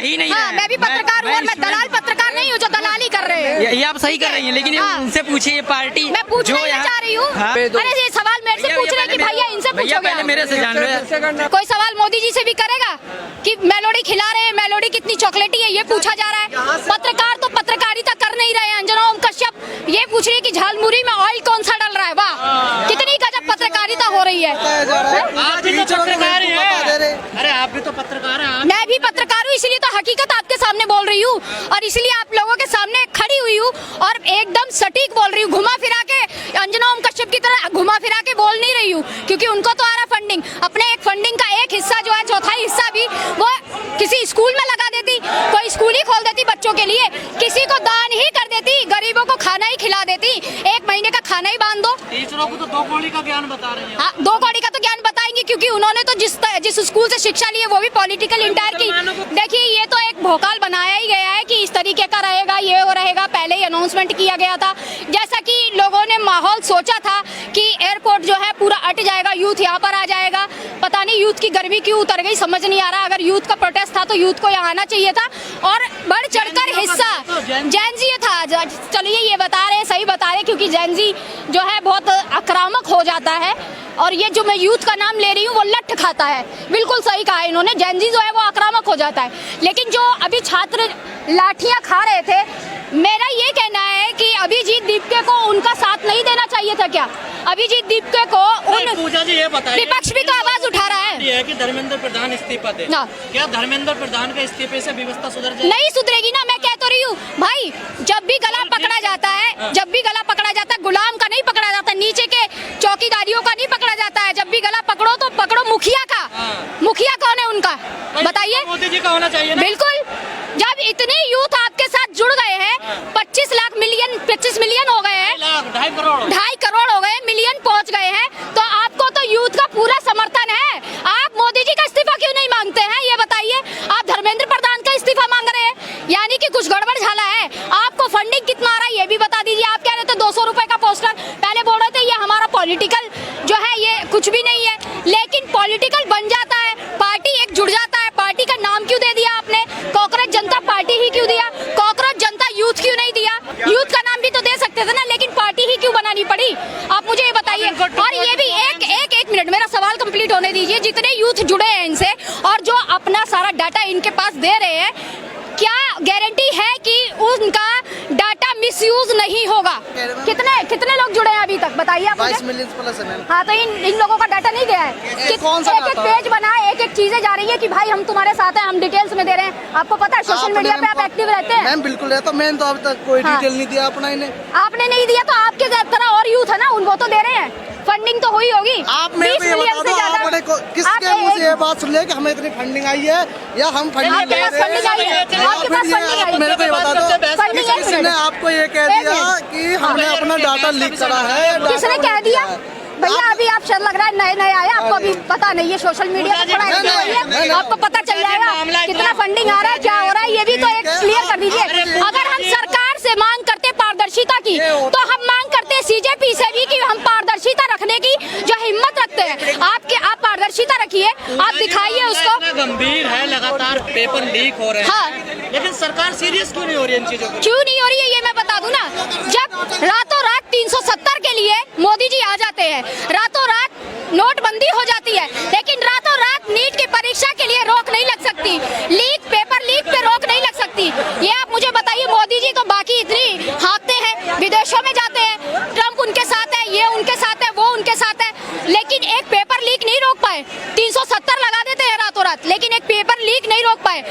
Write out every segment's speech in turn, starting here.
ही नहीं हाँ, मैं भी पत्रकार हूँ और मैं दलाल पत्रकार नहीं हूँ जो दलाली कर रहे हैं। ये आप सही कर रही हैं, लेकिन उनसे पूछिए ये पार्टी मैं पूछना ही चाह रही हूँ। अरे ये सवाल मेरे से पूछ रहे हैं कि भैया इनसे पूछोगे। पहले मेरे से जान रहे। कोई सवाल मोदी जी से भी करेगा कि मेलोडी खिला रहे हैं, मेलोडी कितनी चॉकलेटी है, ये पूछा जा रहा है। पत्रकार तो पत्रकारिता कर नहीं रहे हैं। अंजना ओम कश्यप ये पूछ रही है कि झालमुरी में ऑयल कौन सा डल रहा है। वाह, कितनी गजब पत्रकारिता हो रही है। अरे आप भी तो पत्रकार हैं। मैं भी पत्रकार हूँ, इसलिए तो हकीकत आपके सामने बोल रही हूँ और इसलिए आप लोगों के सामने खड़ी हुई हूँ और एकदम सटीक बोल रही हूँ। घुमा फिरा के अंजना ओम कश्यप की तरह घुमा फिरा के बोल नहीं रही हूँ, क्योंकि उनको तो आ रहा फंडिंग। अपने एक फंडिंग का एक हिस्सा जो है, चौथाई हिस्सा भी वो किसी स्कूल में लगा देती, कोई स्कूल ही खोल देती बच्चों के लिए, किसी को दान ही कर देती, गरीबों को खाना ही खिला देती, 1 महीने का खाना ही बांध दो। टीचरों को तो 2 कौड़ी का ज्ञान बता रहे हैं। हाँ, 2 कौड़ी का तो ज्ञान बताएंगे, क्योंकि उन्होंने तो जिस स्कूल से शिक्षा ली है वो भी पॉलिटिकल इंटायर की। देखिए, ये तो एक भोकाल बनाया ही गया है कि इस तरीके का रहेगा, ये वो रहेगा। पहले ही अनाउंसमेंट किया गया था, जैसा कि लोगों ने माहौल सोचा था कि एयरपोर्ट जो है पूरा अट जाएगा, यूथ यहाँ पर आ जाएगा। पता नहीं यूथ की गर्मी क्यों उतर गई, समझ नहीं आ रहा। अगर यूथ का प्रोटेस्ट था तो यूथ को यहाँ आना चाहिए था और बढ़ चढ़कर हिस्सा जेनजी था। चलिए, ये बता रहे, सही बता रहे, क्योंकि जेनजी जो है बहुत आक्रामक हो जाता है और ये जो मैं यूथ का नाम ले रही हूँ वो लठ खाता है। बिल्कुल सही कहा इन्होंने, जेनजी जो है वो आक्रामक हो जाता है। लेकिन जो अभी छात्र लाठियां खा रहे थे, मेरा ये कहना है कि अभिजीत दीपके को उनका साथ नहीं देना चाहिए था क्या? अभिजीत दीपके को पूजा जी ये बताइए, विपक्ष भी तो आवाज उठा रहा है ये है कि धर्मेंद्र प्रधान इस्तीफा दे। क्या धर्मेंद्र प्रधान के इस्तीफे से व्यवस्था सुधर जाएगी? नहीं सुधरेगी ना, मैं कह तो रही हूँ भाई। जब भी गला पकड़ा जाता है, जब भी गला पकड़ा जाता है, गुलाम का नहीं पकड़ा जाता, नीचे के चौकीदारियों का नहीं पकड़ा जाता है। जब भी गला पकड़ो तो पकड़ो मुखिया का। मुखिया कौन है उनका, बताइए? मोदी जी का होना चाहिए ना? बिल्कुल। जब इतने यूथ आपके साथ जुड़ गए हैं, 25 मिलियन हो गए हैं, 2.5 करोड़ हो गए, मिलियन पहुंच गए हैं, तो आपको तो यूथ का पूरा समर्थन है। आप मोदी जी का इस्तीफा क्यों नहीं मांगते हैं, ये बताइए? आप धर्मेंद्र प्रधान का इस्तीफा मांग रहे हैं, यानी कि कुछ गड़बड़ झाला है। आपको फंडिंग कितना आ रहा है ये भी बता दीजिए। आप कह रहे थे 200 रुपए का पोस्टर, पहले बोल रहे थे ये हमारा पॉलिटिकल जो है ये कुछ भी नहीं है, लेकिन पॉलिटिकल बन जाता है, पार्टी एक जुड़ जाता है। पार्टी का नाम क्यों दे दिया आपने? कॉकरोच जनता पार्टी ही क्यों दिया? कॉकरोच जनता यूथ क्यों नहीं दिया? यूथ का नाम भी तो दे सकते थे ना, लेकिन पार्टी ही क्यों बनानी पड़ी? आप मुझे ये बताइए। और ये भी एक मिनट, मेरा सवाल कंप्लीट होने दीजिए। जितने यूथ जुड़े हैं इनसे और जो अपना सारा डाटा इनके पास दे रहे हैं, क्या गारंटी है कि उनका डाटा मिसयूज नहीं होगा? कितने लोग जुड़े हैं अभी तक, बताइए आप मुझे। 22 मिलियन प्लस है मैम। हाँ, तो इन लोगों का डाटा नहीं गया है। एक पेज बना है, एक चीजें जा रही है कि भाई हम तुम्हारे साथ हैं, हम डिटेल्स में दे रहे हैं। आपको पता है सोशल मीडिया पे आप एक्टिव रहते हैं? मैम बिल्कुल रहता, मैंने तो अब तक कोई डिटेल नहीं दिया अपना इन्हें। आपने नहीं दिया तो आपके तरह और यूथ है ना, वो तो दे रहे हैं। फंडिंग तो हुई होगी। आप मेरे को ये बता दो, आपने किसके मुंह से ये बात सुन लिया कि हमें इतनी फंडिंग आई है या हम फंडिंग ले रहे हैं? मेरे को ये बता दो, किसने आपको ये कह दिया कि हमने अपना डाटा लीक करा है? किसने कह दिया भैया? अभी आप शायद लग रहा है नए आए, आपको अभी पता नहीं है। सोशल मीडिया पे थोड़ा एक्टिव होइए, आपको पता चल जाएगा कितना फंडिंग आ रहा है, क्या हो रहा है। ये भी तो एक क्लियर कर दीजिए। अगर हम सरकार से मांग करते पारदर्शिता की, तो हम मांग करते सीजेपी से भी कि हम पारदर्शिता रखने की जो हिम्मत रखते हैं। आप पारदर्शिता रखिए, आप दिखाइए उसको। गंभीर है, लगातार पेपर लीक हो रहे हैं। हाँ, लेकिन सरकार सीरियस क्यों नहीं हो रही है इन चीजों को? क्यों नहीं हो रही है ये मैं बता दूं ना। जब रातों रात 370 के लिए मोदी जी आ जाते हैं, रातों रात नोटबंदी हो जाती है, लेकिन रातों रात नीट की परीक्षा के लिए रोक नहीं लग सकती, पेपर लीक पे रोक नहीं लग सकती। ये आप मुझे बताइए। मोदी जी तो बाकी इतनी हाँकते हैं, विदेशों में जाते हैं, ट्रम्प उनके साथ है, ये उनके साथ है, वो उनके साथ है, लेकिन एक पेपर लीक नहीं रोक पाए। 370 लगा देते हैं रातों रात, लेकिन एक पेपर लीक नहीं रोक पाए।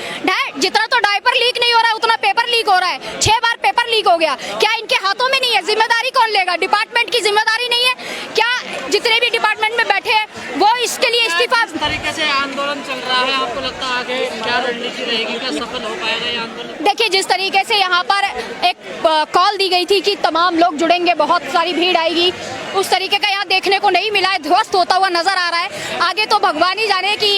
जितना तो डायपर लीक नहीं हो रहा है, उतना पेपर लीक हो रहा है। 6 बार पेपर लीक हो गया। क्या इनके हाथों में नहीं है? जिम्मेदारी कौन लेगा? डिपार्टमेंट की जिम्मेदारी नहीं है क्या? जितने भी डिपार्टमेंट में बैठे हैं वो इसके लिए इस्तीफा। इस तरीके से आंदोलन चल रहा है, आपको लगता है आगे क्या रणनीति रहेगी, क्या सफल हो पाएगा ये आंदोलन? देखिए, जिस तरीके से यहाँ पर एक कॉल दी गई थी कि तमाम लोग जुड़ेंगे, बहुत सारी भीड़ आएगी, उस तरीके का यहाँ देखने को नहीं मिला है, ध्वस्त होता हुआ नजर आ रहा है। आगे तो भगवान ही जाने कि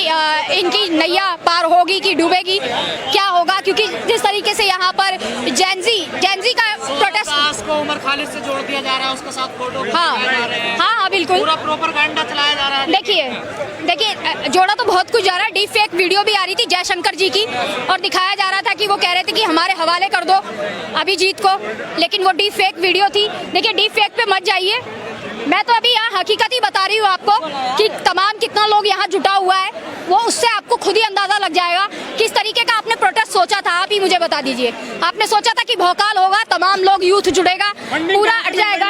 इनकी नैया पार होगी कि डूबेगी, क्या होगा, क्योंकि जिस तरीके से यहाँ पर जेंजी का प्रोटेस्ट को उमर खालिद से जोड़ दिया जा रहा है, उसके साथ फोटो हाँ बिल्कुल पूरा प्रोपेगेंडा चलाया जा रहा है। देखिए जोड़ा तो बहुत कुछ जा रहा है। डीप फेक वीडियो भी आ रही थी जयशंकर जी की और दिखाया जा रहा था कि वो कह रहे थे कि हमारे हवाले कर दो अभिजीत को, लेकिन वो डीप फेक वीडियो थी। देखिए डीप फेक पे मत जाइए, मैं तो अभी यहाँ हकीकत ही बता रही हूँ आपको कि तमाम कितना लोग यहाँ जुटा हुआ है, वो उससे आपको खुद ही अंदाजा लग जाएगा किस तरीके का आपने प्रोटेस्ट सोचा था। आप ही मुझे बता दीजिए, आपने सोचा था कि भौकाल होगा, तमाम लोग यूथ जुड़ेगा, पूरा अट जाएगा।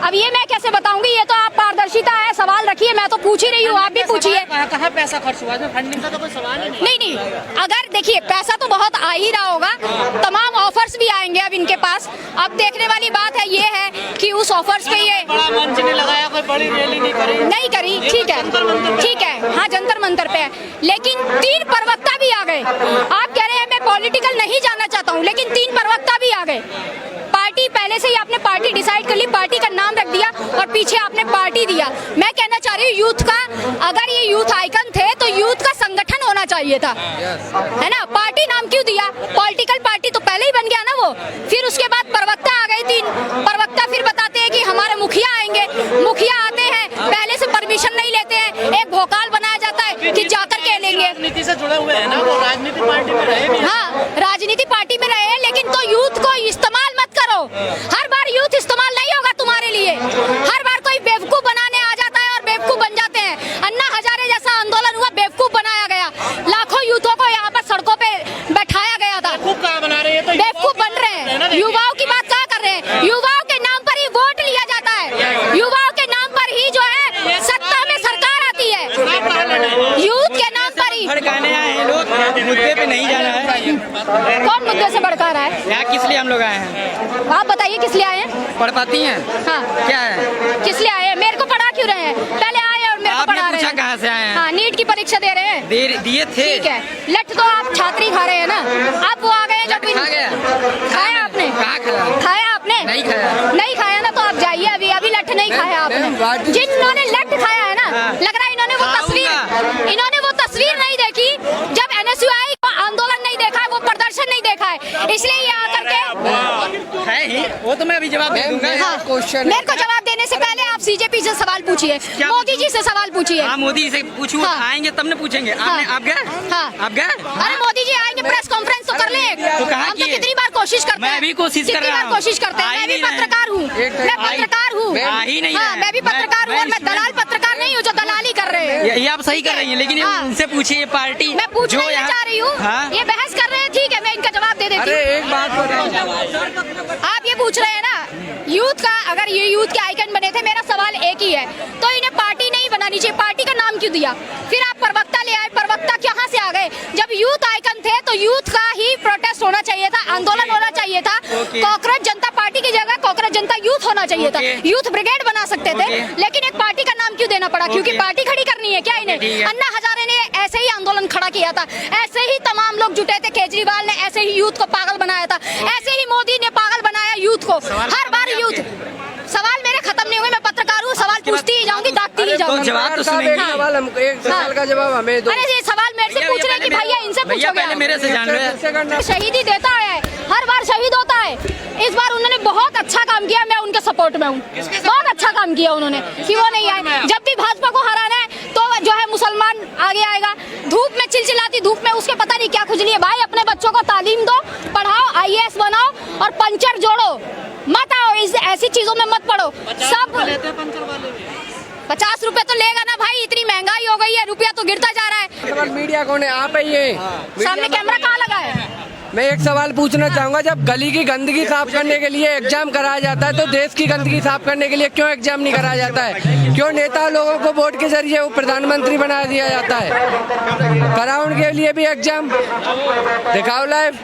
अब ये मैं कैसे बताऊंगी, ये तो आप पारदर्शिता है, सवाल रखिए, मैं तो पूछ ही रही हूँ, आप भी पूछिए। कहाँ पैसा खर्च हुआ, फंडिंग का तो कोई सवाल ही नहीं, अगर देखिए पैसा तो बहुत आ ही रहा होगा, तमाम ऑफर्स भी आएंगे अब इनके पास। अब देखने वाली बात है ये है कि उस ऑफर्स पे ये बड़ा मंच नहीं लगाया, कोई बड़ी रैली नहीं करी, ठीक है, हाँ जंतर मंतर पे है, लेकिन 3 प्रवक्ता भी आ गए। आप कह रहे हैं मैं पॉलिटिकल नहीं जाना चाहता हूँ, लेकिन 3 प्रवक्ता भी आ गए। पार्टी पहले से ही आपने पार्टी डिसाइड कर ली, पार्टी का नाम रख दिया और पीछे आपने पार्टी दिया। मैं कहना चाह रही हूँ यूथ का, अगर ये यूथ आइकन थे तो यूथ का संगठन होना चाहिए था, है ना। पार्टी नाम क्यों दिया, पॉलिटिकल पार्टी तो पहले ही बन गया ना वो। फिर उसके बाद प्रवक्ता आ गए 3 प्रवक्ता, फिर बताते हैं कि हमारे मुखिया आएंगे। मुखिया आते हैं, पहले से परमिशन नहीं लेते हैं, एक भोकाल बनाया जाता है कि जाकर के लेंगे। राजनीति से जुड़े हुए हैं ना, वो राजनीति पार्टी में रहे भी। हाँ राजनीति पार्टी में रहे, लेकिन तो यूथ को इस्तेमाल मत करो। हर बार यूथ इस्तेमाल नहीं होगा तुम्हारे लिए, हर बार कोई बेवकूफ बनाने आ जाता है और बेवकूफ बन जाते हैं। अन्ना हजारे जैसा आंदोलन हुआ, बेवकूफ बनाया गया, लाखों यूथों को यहाँ पर सड़कों पे बैठाया गया था। बना रहे हैं तो बेवकूफ बन रहे हैं, युवाओं की बात क्या कर रहे हैं, युवाओं के नाम पर ही वोट लिया जाता है, युवाओं के नाम पर ही जो है सत्ता में सरकार आती है, यूथ के नाम पर ही। भड़काने आए हैं लोग, मुद्दे पे नहीं जाना है। कौन मुद्दे से भड़का रहा है, यहाँ किस लिए हम लोग आए हैं, आप बताइए किस लिए आए हैं। पढ़ पाती हैं? हाँ क्या है, किस लिए आए हैं, मेरे को पढ़ा क्यों रहे हैं, पहले आए और मेरे को आपने पढ़ा रहे पूछा हैं। कहाँ से आए हैं? हाँ नीट की परीक्षा दे रहे हैं, दिए थे। ठीक है, लठ तो आप छात्री खा रहे हैं ना, आप वो आ गए जब खा गया, खाया आपने, कहाँ खाया? खाया आपने नहीं खाया। नहीं खाया ना, तो आप जाइए, अभी लठ नहीं खाया आपने। जिन्होंने लठ खाया है ना, लग रहा है इन्होंने वो तस्वीर नहीं देखी, जब NSUI को आंदोलन नहीं देखा है, वो प्रदर्शन नहीं देखा है, इसलिए ये आकर के है ही, वो तो मैं अभी जवाब दे दूंगा। मेरे को जवाब देने से पहले आप CJP से सवाल पूछिए, मोदी जी से सवाल पूछिए। हाँ मोदी से पूछूं, हाँ। आएंगे तब न पूछेंगे। आप गए? हाँ। आप गए? अरे मोदी जी आएंगे, प्रेस कॉन्फ्रेंस तो कर ले। तो कहाँ हम तो किए? कितनी बार कोशिश करते हैं, मैं भी कोशिश कर रहा हूँ, कोशिश करते हैं। मैं भी पत्रकार हूँ, मैं पत्रकार हूँ, मैं भी पत्रकार हूँ, और मैं दलाल पत्रकार नहीं हूँ जो दलाली कर रहे हैं। ये आप सही कर रही हैं, लेकिन हाँ। उनसे पूछिए पार्टी मैं पूछना ही चाह रही हूँ, हाँ? ये बहस कर रहे हैं, ठीक है मैं इनका जवाब दे देती हूँ। एक बात आप ये पूछ रहे हैं ना यूथ का, अगर ये यूथ के आइकन बने थे, मेरा सवाल एक ही है, तो इन्हें पार्टी नहीं बनानी चाहिए, पार्टी का नाम क्यों दिया। फिर आप प्रवक्ता ले आए, प्रवक्ता कहाँ से आ गए, जब यूथ आइकन थे तो यूथ का ही प्रोटेस्ट होना चाहिए था, आंदोलन होना चाहिए था। कांग्रेस जनता पार्टी की जगह कांग्रेस जनता यूथ होना चाहिए था, यूथ ब्रिगेड बना सकते थे, लेकिन एक पार्टी का नाम क्यों देना पड़ा, क्योंकि पार्टी खड़ी करनी है क्या इन्हें। अन्ना हजारे ने ऐसे ही आंदोलन खड़ा किया था, ऐसे ही तमाम लोग जुटे थे, केजरीवाल ने ऐसे ही यूथ को पागल बनाया था, ऐसे ही मोदी ने पागल बनाया यूथ को। हर बार यूथ, सवाल मेरे खत्म नहीं हुए, मैं पत्रकार हूँ, सवाल पूछती ही जाऊंगी, दागती ही जाऊंगी। जवाब तो सुनेंगे। एक सवाल का जवाब हमें दो। अरे ये सवाल मेरे से पूछ रहे हैं कि भैया इनसे पूछोगे, पहले मेरे से जान रहे। शहीदी देता है, हर बार शहीद होता है, इस बार उन्होंने बहुत अच्छा काम किया, मैं उनके सपोर्ट में हूँ, बहुत अच्छा काम किया उन्होंने कि वो नहीं आए। जब भी भाजपा को हराना है तो जो है मुसलमान आगे आएगा, धूप में चिलचिलाती धूप में उसके पता नहीं क्या खुजली है। भाई अपने बच्चों को तालीम दो, पढ़ाओ, IAS बनाओ और पंचर जोड़ो, मत आओ इस ऐसी चीजों में मत पड़ो। सब 50 रुपए तो लेगा ना भाई, इतनी महंगाई हो गई है, रुपया तो गिरता जा रहा है। मीडिया कौन है, आप ही है। सामने कैमरा कहाँ लगा है। मैं एक सवाल पूछना चाहूंगा, जब गली की गंदगी साफ करने के लिए एग्जाम कराया जाता है तो देश की गंदगी साफ करने के लिए क्यों एग्जाम नहीं कराया जाता है, क्यों नेता लोगों को वोट के जरिए वो प्रधानमंत्री बना दिया जाता है, कराओ उनके लिए भी एग्जाम, दिखाओ लाइव।